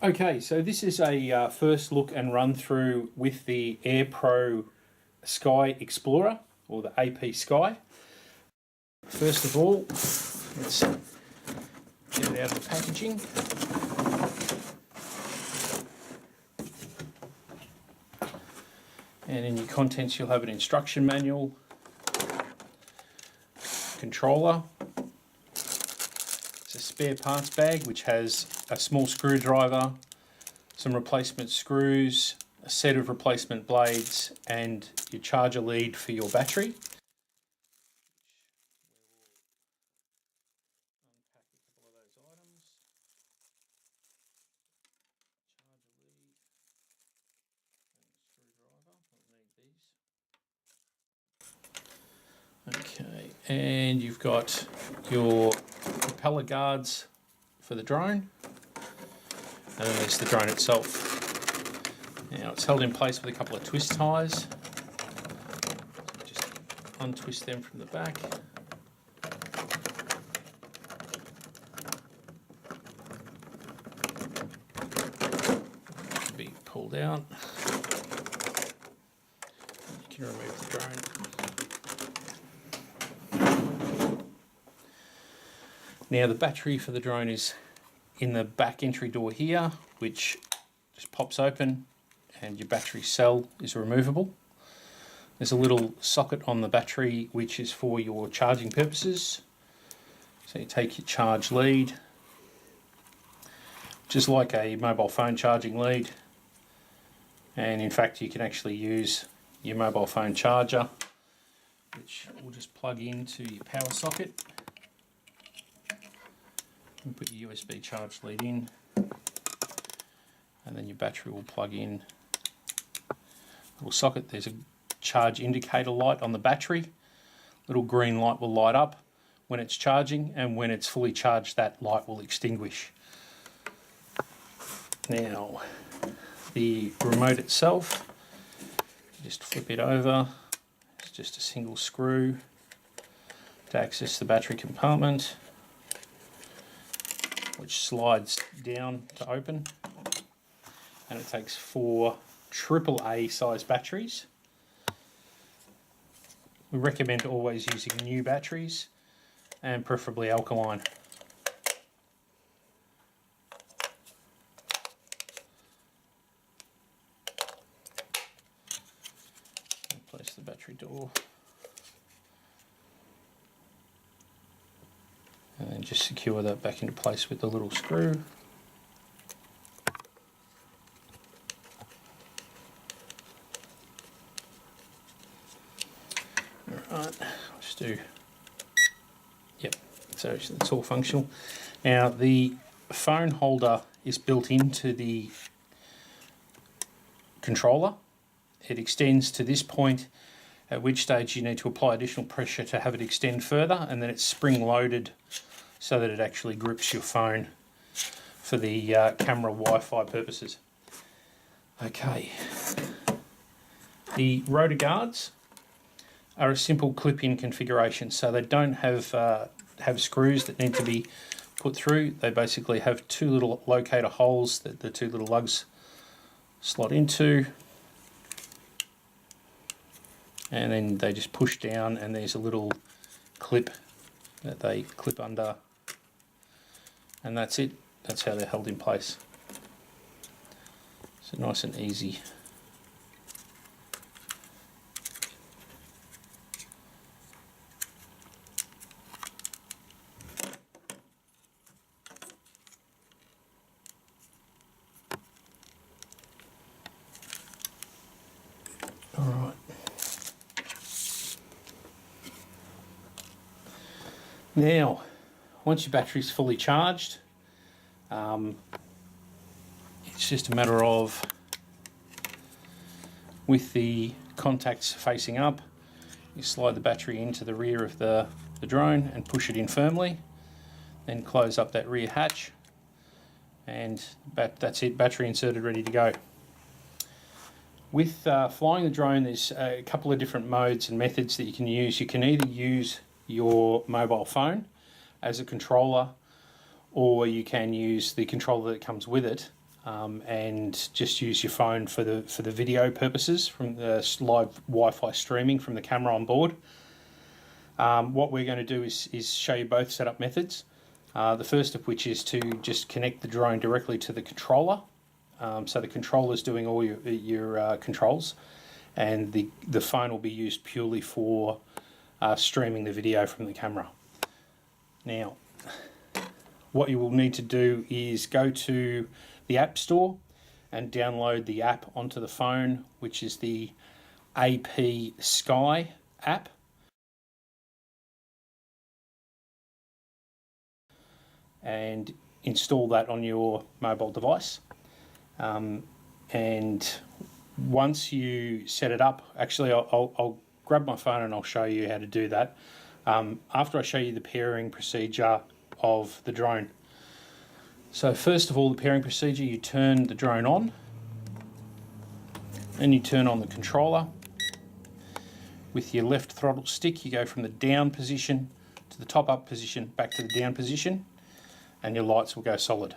Okay, so this is a first look and run through with the Aerpro Sky Explorer, or the APSKY. First of all, let's get it out of the packaging. And in your contents you'll have an instruction manual, controller, it's a spare parts bag which has a small screwdriver, some replacement screws, a set of replacement blades and your charger lead for your battery. Unpack a couple of those items. Charger lead and screwdriver, we'll need these. Okay, and you've got your propeller guards for the drone, and then there's the drone itself. Now it's held in place with a couple of twist ties. Just untwist them from the back. Be pulled out. You can remove the drone. Now the battery for the drone is in the back entry door here, which just pops open and your battery cell is removable. There's a little socket on the battery which is for your charging purposes. So you take your charge lead, just like a mobile phone charging lead, and in fact you can actually use your mobile phone charger, which will just plug into your power socket. And put your USB charge lead in, and then your battery will plug in. Little socket, there's a charge indicator light on the battery. Little green light will light up when it's charging, and when it's fully charged that light will extinguish. Now the remote itself, just flip it over. It's just a single screw to access the battery compartment, which slides down to open, and it takes 4 AAA size batteries. We recommend always using new batteries and preferably alkaline. Place the battery door. And then just secure that back into place with the little screw. Alright, just do, yep, so it's all functional. Now the phone holder is built into the controller. It extends to this point, at which stage you need to apply additional pressure to have it extend further, and then it's spring loaded so that it actually grips your phone for the camera Wi-Fi purposes. Okay, the rotor guards are a simple clip-in configuration, so they don't have screws that need to be put through. They basically have 2 little locator holes that the 2 little lugs slot into, and then they just push down, and there's a little clip that they clip under, and that's it. That's how they're held in place. So nice and easy. All right. Now, once your battery's fully charged, it's just a matter of, with the contacts facing up, you slide the battery into the rear of the drone and push it in firmly, then close up that rear hatch, and that's it, battery inserted, ready to go. With flying the drone, there's a couple of different modes and methods that you can use. You can either use your mobile phone as a controller, or you can use the controller that comes with it and just use your phone for the video purposes from the live Wi-Fi streaming from the camera on board. What we're going to do is show you both setup methods. The first of which is to just connect the drone directly to the controller. So the controller is doing all your controls, and the phone will be used purely for streaming the video from the camera. Now, what you will need to do is go to the App Store and download the app onto the phone, which is the APSKY app. And install that on your mobile device. And once you set it up, actually I'll grab my phone and I'll show you how to do that. After I show you the pairing procedure of the drone. So first of all, the pairing procedure, you turn the drone on and you turn on the controller. With your left throttle stick, you go from the down position to the top up position, back to the down position, and your lights will go solid.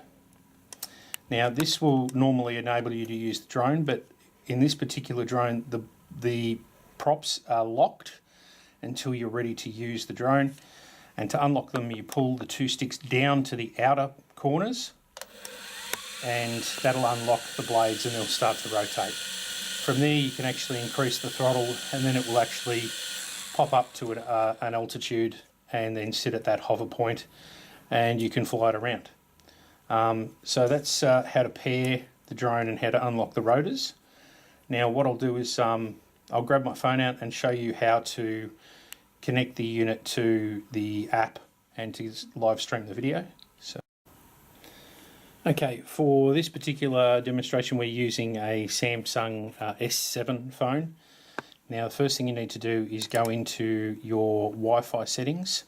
Now this will normally enable you to use the drone, but in this particular drone the props are locked until you're ready to use the drone, and to unlock them you pull the two sticks down to the outer corners and that'll unlock the blades and they'll start to rotate. From there you can actually increase the throttle and then it will actually pop up to an altitude and then sit at that hover point and you can fly it around. So that's how to pair the drone and how to unlock the rotors. Now what I'll do is I'll grab my phone out and show you how to connect the unit to the app and to live stream the video. So, okay, for this particular demonstration we're using a Samsung S7 phone. Now the first thing you need to do is go into your Wi-Fi settings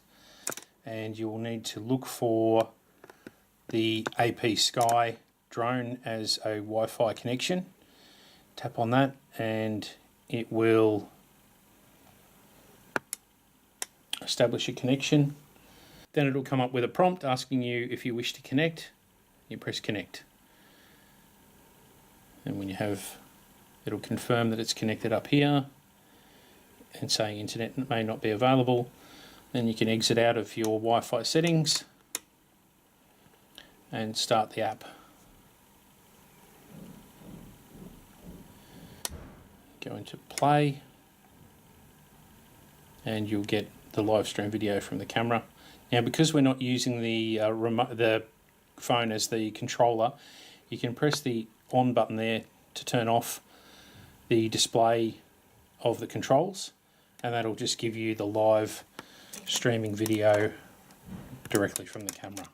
and you will need to look for the APSKY drone as a Wi-Fi connection. Tap on that and it will establish a connection. Then it'll come up with a prompt asking you if you wish to connect. You press connect. And when you have, it'll confirm that it's connected up here and saying internet may not be available. Then you can exit out of your Wi-Fi settings and start the app. Go into play and you'll get the live stream video from the camera. Now because we're not using the phone as the controller, you can press the on button there to turn off the display of the controls and that'll just give you the live streaming video directly from the camera.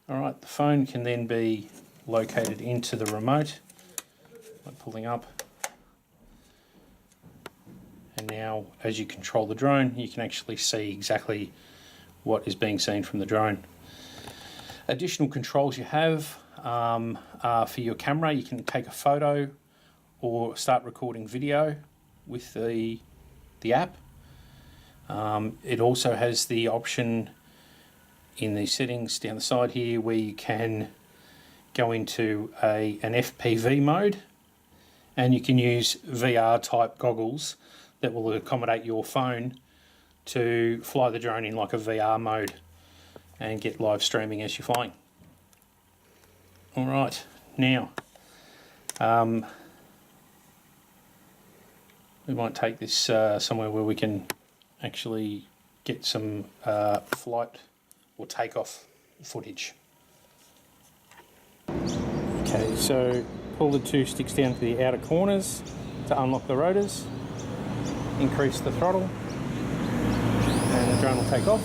Alright, the phone can then be located into the remote by pulling up, and now as you control the drone you can actually see exactly what is being seen from the drone. Additional controls you have are for your camera. You can take a photo or start recording video with the app. It also has the option in the settings down the side here where you can go into an FPV mode and you can use VR type goggles that will accommodate your phone to fly the drone in like a VR mode and get live streaming as you're flying. Alright, now we might take this somewhere where we can actually get some flight or takeoff footage. Okay, so pull the two sticks down to the outer corners to unlock the rotors, increase the throttle, and the drone will take off.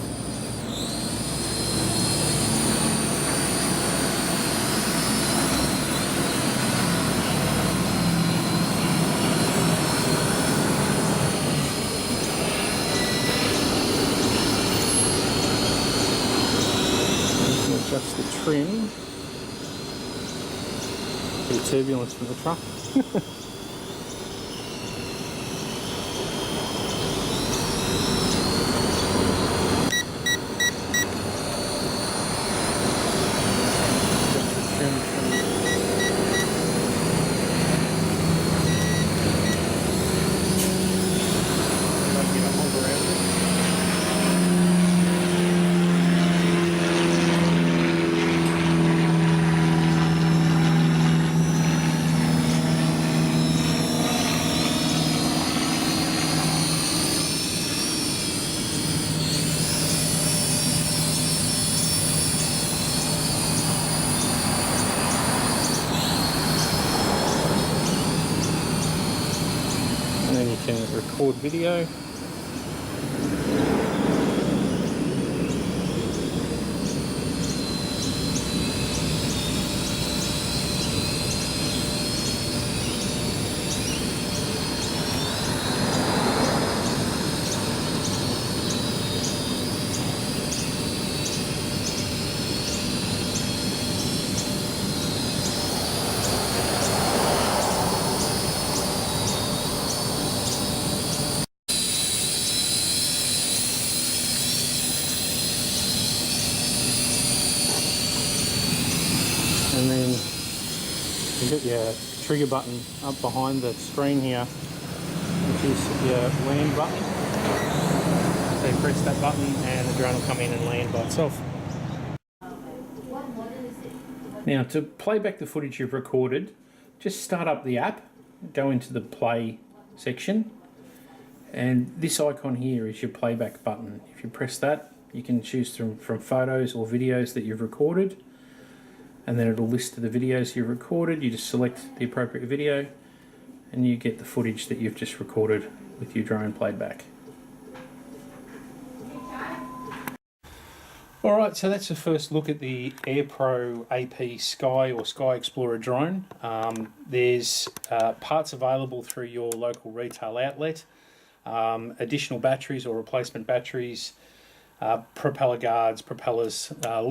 Adjust the trim. Bit of turbulence from the truck. record video. And then you get your trigger button up behind the screen here, which is your land button. So you press that button and the drone will come in and land by itself. Now, to play back the footage you've recorded, just start up the app, go into the play section, and this icon here is your playback button. If you press that, you can choose from photos or videos that you've recorded, and then it'll list the videos you've recorded. You just select the appropriate video and you get the footage that you've just recorded with your drone played back. Alright, so that's the first look at the Aerpro APSKY or Sky Explorer drone. There's parts available through your local retail outlet, additional batteries or replacement batteries, propeller guards, propellers, a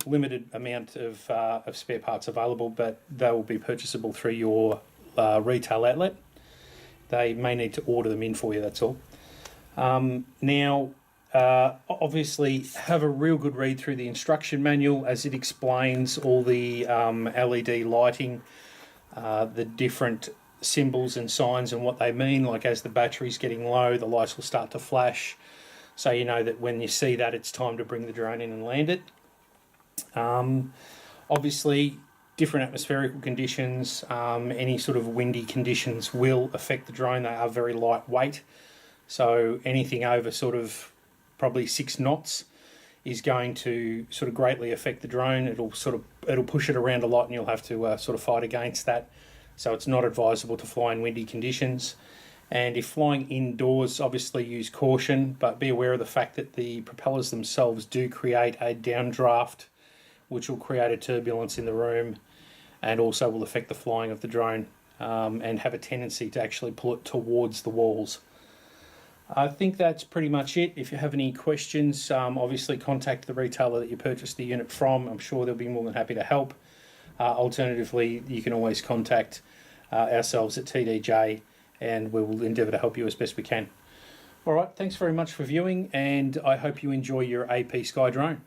limited amount of spare parts available, but they will be purchasable through your retail outlet. They may need to order them in for you, that's all. Now, obviously have a real good read through the instruction manual as it explains all the LED lighting, the different symbols and signs and what they mean. Like as the battery's getting low, the lights will start to flash. So you know that when you see that, it's time to bring the drone in and land it. Obviously, different atmospherical conditions, any sort of windy conditions will affect the drone. They are very lightweight. So anything over sort of probably 6 knots is going to sort of greatly affect the drone. It'll push it around a lot and you'll have to sort of fight against that. So it's not advisable to fly in windy conditions. And if flying indoors, obviously use caution, but be aware of the fact that the propellers themselves do create a downdraft, which will create a turbulence in the room and also will affect the flying of the drone and have a tendency to actually pull it towards the walls. I think that's pretty much it. If you have any questions, obviously contact the retailer that you purchased the unit from. I'm sure they'll be more than happy to help. Alternatively, you can always contact ourselves at TDJ and we will endeavour to help you as best we can. Alright, thanks very much for viewing and I hope you enjoy your APSKY drone.